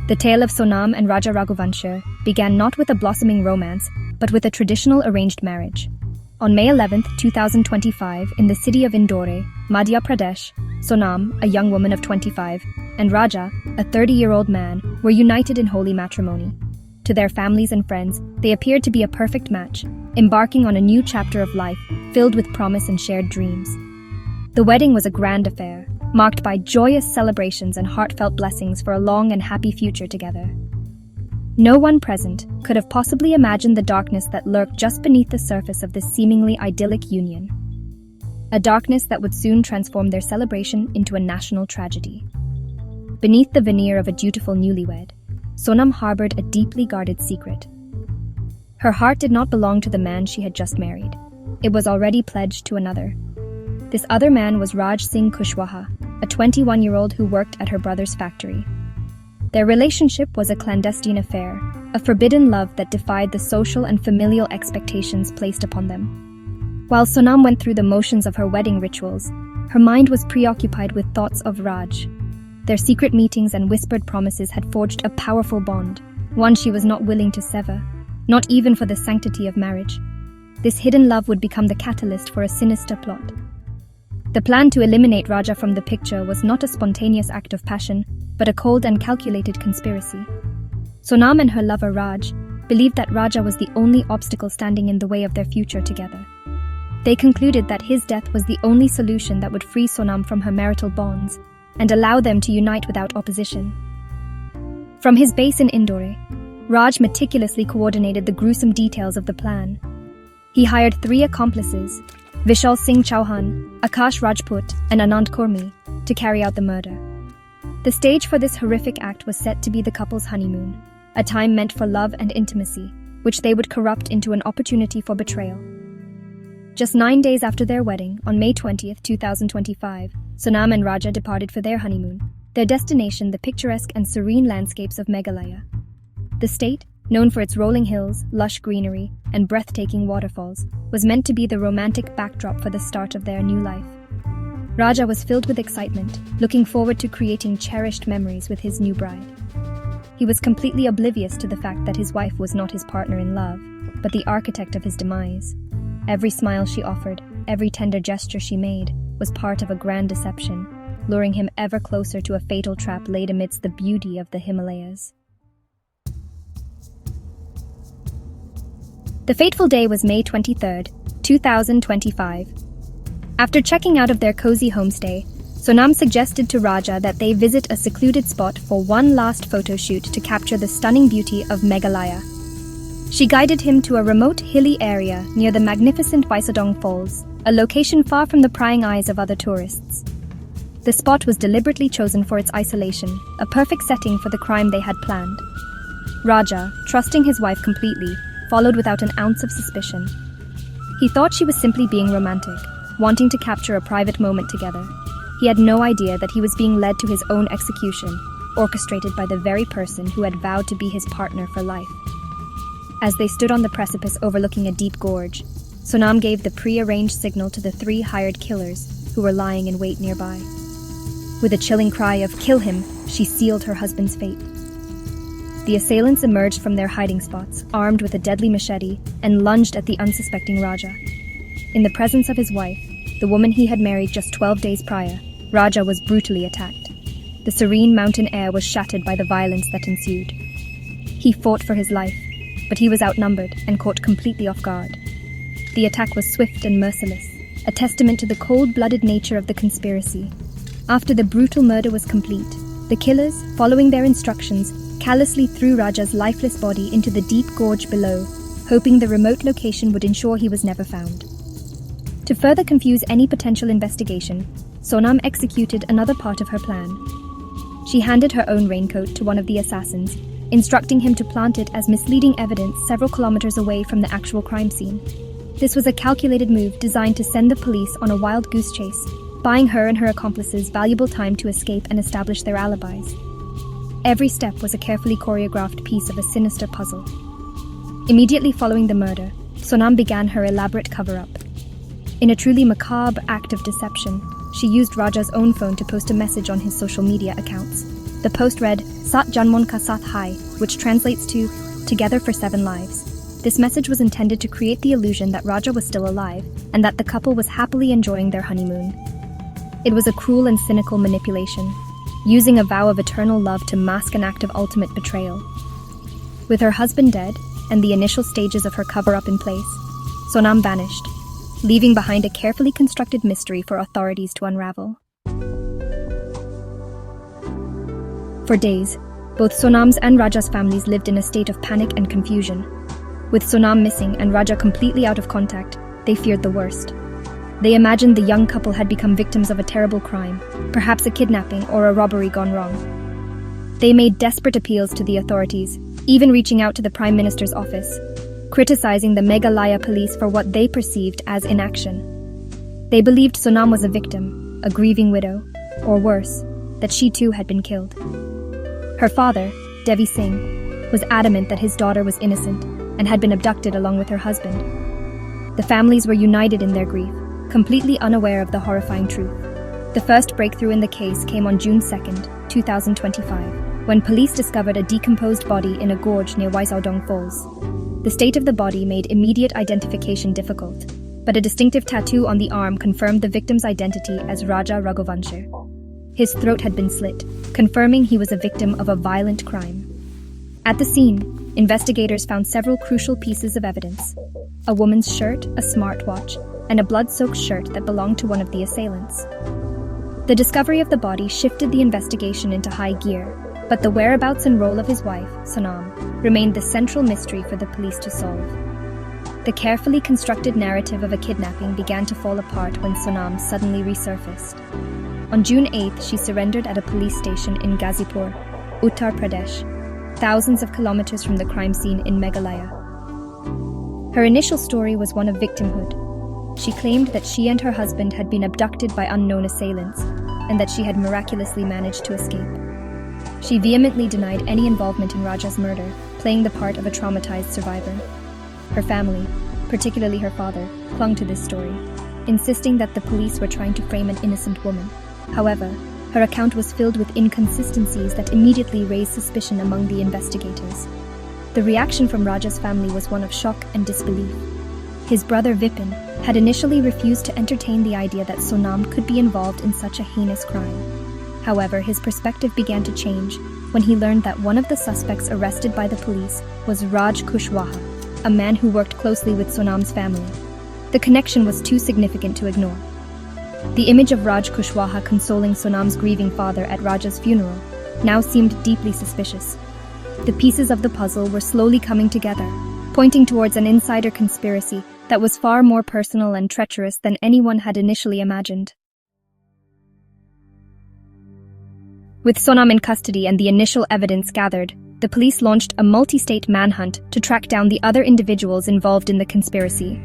The tale of Sonam and Raja Raghuvanshi began not with a blossoming romance, but with a traditional arranged marriage. On May 11, 2025, in the city of Indore, Madhya Pradesh, Sonam, a young woman of 25, and Raja, a 30-year-old man, were united in holy matrimony. To their families and friends, they appeared to be a perfect match, embarking on a new chapter of life filled with promise and shared dreams. The wedding was a grand affair, marked by joyous celebrations and heartfelt blessings for a long and happy future together. No one present could have possibly imagined the darkness that lurked just beneath the surface of this seemingly idyllic union. A darkness that would soon transform their celebration into a national tragedy. Beneath the veneer of a dutiful newlywed, Sonam harbored a deeply guarded secret. Her heart did not belong to the man she had just married. It was already pledged to another. This other man was Raj Singh Kushwaha, a 21-year-old who worked at her brother's factory. Their relationship was a clandestine affair, a forbidden love that defied the social and familial expectations placed upon them. While Sonam went through the motions of her wedding rituals, her mind was preoccupied with thoughts of Raj. Their secret meetings and whispered promises had forged a powerful bond, one she was not willing to sever, not even for the sanctity of marriage. This hidden love would become the catalyst for a sinister plot. The plan to eliminate Raja from the picture was not a spontaneous act of passion, but a cold and calculated conspiracy. Sonam and her lover Raj believed that Raja was the only obstacle standing in the way of their future together. They concluded that his death was the only solution that would free Sonam from her marital bonds and allow them to unite without opposition. From his base in Indore, Raj meticulously coordinated the gruesome details of the plan. He hired 3 accomplices, Vishal Singh Chauhan, Akash Rajput, and Anand Kurmi, to carry out the murder. The stage for this horrific act was set to be the couple's honeymoon, a time meant for love and intimacy, which they would corrupt into an opportunity for betrayal. Just 9 days after their wedding, on May 20, 2025, Sonam and Raja departed for their honeymoon, their destination the picturesque and serene landscapes of Meghalaya. The state, known for its rolling hills, lush greenery, and breathtaking waterfalls, was meant to be the romantic backdrop for the start of their new life. Raja was filled with excitement, looking forward to creating cherished memories with his new bride. He was completely oblivious to the fact that his wife was not his partner in love, but the architect of his demise. Every smile she offered, every tender gesture she made, was part of a grand deception, luring him ever closer to a fatal trap laid amidst the beauty of the Himalayas. The fateful day was May 23, 2025. After checking out of their cozy homestay, Sonam suggested to Raja that they visit a secluded spot for one last photo shoot to capture the stunning beauty of Meghalaya. She guided him to a remote hilly area near the magnificent Vaisadong Falls, a location far from the prying eyes of other tourists. The spot was deliberately chosen for its isolation, a perfect setting for the crime they had planned. Raja, trusting his wife completely, followed without an ounce of suspicion. He thought she was simply being romantic, wanting to capture a private moment together. He had no idea that he was being led to his own execution, orchestrated by the very person who had vowed to be his partner for life. As they stood on the precipice overlooking a deep gorge, Sonam gave the pre-arranged signal to the 3 hired killers who were lying in wait nearby. With a chilling cry of "Kill him," she sealed her husband's fate. The assailants emerged from their hiding spots, armed with a deadly machete, and lunged at the unsuspecting Raja. In the presence of his wife, the woman he had married just 12 days prior, Raja was brutally attacked. The serene mountain air was shattered by the violence that ensued. He fought for his life, but he was outnumbered and caught completely off guard. The attack was swift and merciless, a testament to the cold-blooded nature of the conspiracy. After the brutal murder was complete, the killers, following their instructions, callously threw Raja's lifeless body into the deep gorge below, hoping the remote location would ensure he was never found. To further confuse any potential investigation, Sonam executed another part of her plan. She handed her own raincoat to one of the assassins, instructing him to plant it as misleading evidence several kilometers away from the actual crime scene. This was a calculated move designed to send the police on a wild goose chase, buying her and her accomplices valuable time to escape and establish their alibis. Every step was a carefully choreographed piece of a sinister puzzle. Immediately following the murder, Sonam began her elaborate cover-up. In a truly macabre act of deception, she used Raja's own phone to post a message on his social media accounts. The post read, "Sat Janmon Ka Sath Hai," which translates to, "Together for 7 lives." This message was intended to create the illusion that Raja was still alive and that the couple was happily enjoying their honeymoon. It was a cruel and cynical manipulation, using a vow of eternal love to mask an act of ultimate betrayal. With her husband dead and the initial stages of her cover-up in place, Sonam vanished, leaving behind a carefully constructed mystery for authorities to unravel. For days, both Sonam's and Raja's families lived in a state of panic and confusion. With Sonam missing and Raja completely out of contact, they feared the worst. They imagined the young couple had become victims of a terrible crime, perhaps a kidnapping or a robbery gone wrong. They made desperate appeals to the authorities, even reaching out to the Prime Minister's office, criticizing the Meghalaya police for what they perceived as inaction. They believed Sonam was a victim, a grieving widow, or worse, that she too had been killed. Her father, Devi Singh, was adamant that his daughter was innocent and had been abducted along with her husband. The families were united in their grief, completely unaware of the horrifying truth. The first breakthrough in the case came on June 2nd, 2025, when police discovered a decomposed body in a gorge near Waisaodong Falls. The state of the body made immediate identification difficult, but a distinctive tattoo on the arm confirmed the victim's identity as Raja Raghuvanshi. His throat had been slit, confirming he was a victim of a violent crime. At the scene, investigators found several crucial pieces of evidence: a woman's shirt, a smartwatch, and a blood-soaked shirt that belonged to one of the assailants. The discovery of the body shifted the investigation into high gear, but the whereabouts and role of his wife, Sonam, remained the central mystery for the police to solve. The carefully constructed narrative of a kidnapping began to fall apart when Sonam suddenly resurfaced. On June 8th, she surrendered at a police station in Ghazipur, Uttar Pradesh, thousands of kilometers from the crime scene in Meghalaya. Her initial story was one of victimhood. She claimed that she and her husband had been abducted by unknown assailants, and that she had miraculously managed to escape. She vehemently denied any involvement in Raja's murder, playing the part of a traumatized survivor. Her family, particularly her father, clung to this story, insisting that the police were trying to frame an innocent woman. However, her account was filled with inconsistencies that immediately raised suspicion among the investigators. The reaction from Raja's family was one of shock and disbelief. His brother Vipin had initially refused to entertain the idea that Sonam could be involved in such a heinous crime. However, his perspective began to change when he learned that one of the suspects arrested by the police was Raj Kushwaha, a man who worked closely with Sonam's family. The connection was too significant to ignore. The image of Raj Kushwaha consoling Sonam's grieving father at Raja's funeral now seemed deeply suspicious. The pieces of the puzzle were slowly coming together, pointing towards an insider conspiracy that was far more personal and treacherous than anyone had initially imagined. With Sonam in custody and the initial evidence gathered, the police launched a multi-state manhunt to track down the other individuals involved in the conspiracy.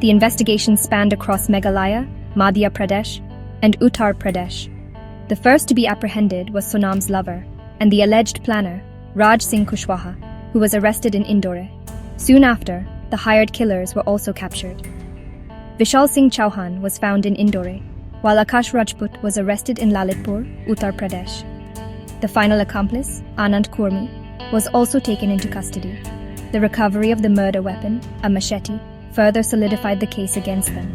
The investigation spanned across Meghalaya, Madhya Pradesh, and Uttar Pradesh. The first to be apprehended was Sonam's lover, and the alleged planner, Raj Singh Kushwaha, who was arrested in Indore. Soon after, the hired killers were also captured. Vishal Singh Chauhan was found in Indore, while Akash Rajput was arrested in Lalitpur, Uttar Pradesh. The final accomplice, Anand Kurmi, was also taken into custody. The recovery of the murder weapon, a machete, further solidified the case against them.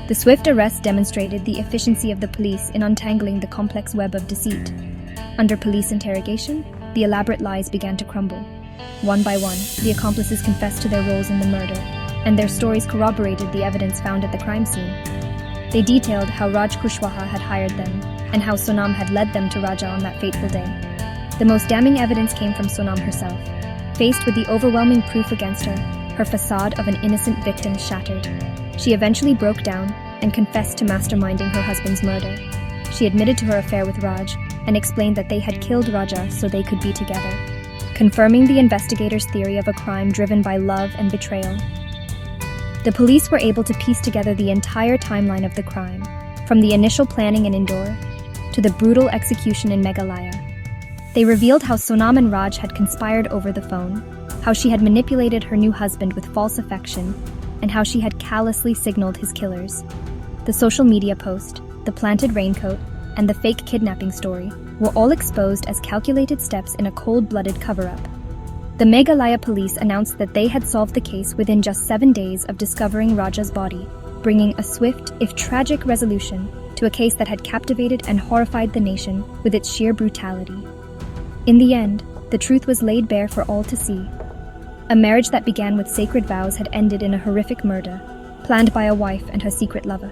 The swift arrest demonstrated the efficiency of the police in untangling the complex web of deceit. Under police interrogation, the elaborate lies began to crumble. One by one, the accomplices confessed to their roles in the murder, and their stories corroborated the evidence found at the crime scene. They detailed how Raj Kushwaha had hired them, and how Sonam had led them to Raja on that fateful day. The most damning evidence came from Sonam herself. Faced with the overwhelming proof against her, her facade of an innocent victim shattered. She eventually broke down and confessed to masterminding her husband's murder. She admitted to her affair with Raj and explained that they had killed Raja so they could be together, confirming the investigators' theory of a crime driven by love and betrayal. The police were able to piece together the entire timeline of the crime, from the initial planning in Indore to the brutal execution in Meghalaya. They revealed how Sonam and Raj had conspired over the phone, how she had manipulated her new husband with false affection, and how she had callously signaled his killers. The social media post, the planted raincoat, and the fake kidnapping story were all exposed as calculated steps in a cold-blooded cover-up. The Meghalaya police announced that they had solved the case within just 7 days of discovering Raja's body, bringing a swift, if tragic, resolution to a case that had captivated and horrified the nation with its sheer brutality. In the end, the truth was laid bare for all to see. A marriage that began with sacred vows had ended in a horrific murder, planned by a wife and her secret lover.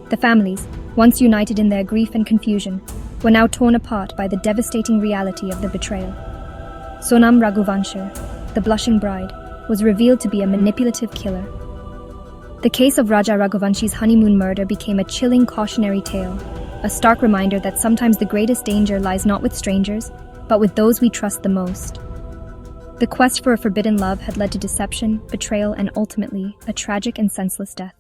The families, once united in their grief and confusion, were now torn apart by the devastating reality of the betrayal. Sonam Raghuvanshi, the blushing bride, was revealed to be a manipulative killer. The case of Raja Raghuvanshi's honeymoon murder became a chilling cautionary tale, a stark reminder that sometimes the greatest danger lies not with strangers, but with those we trust the most. The quest for a forbidden love had led to deception, betrayal, and ultimately, a tragic and senseless death.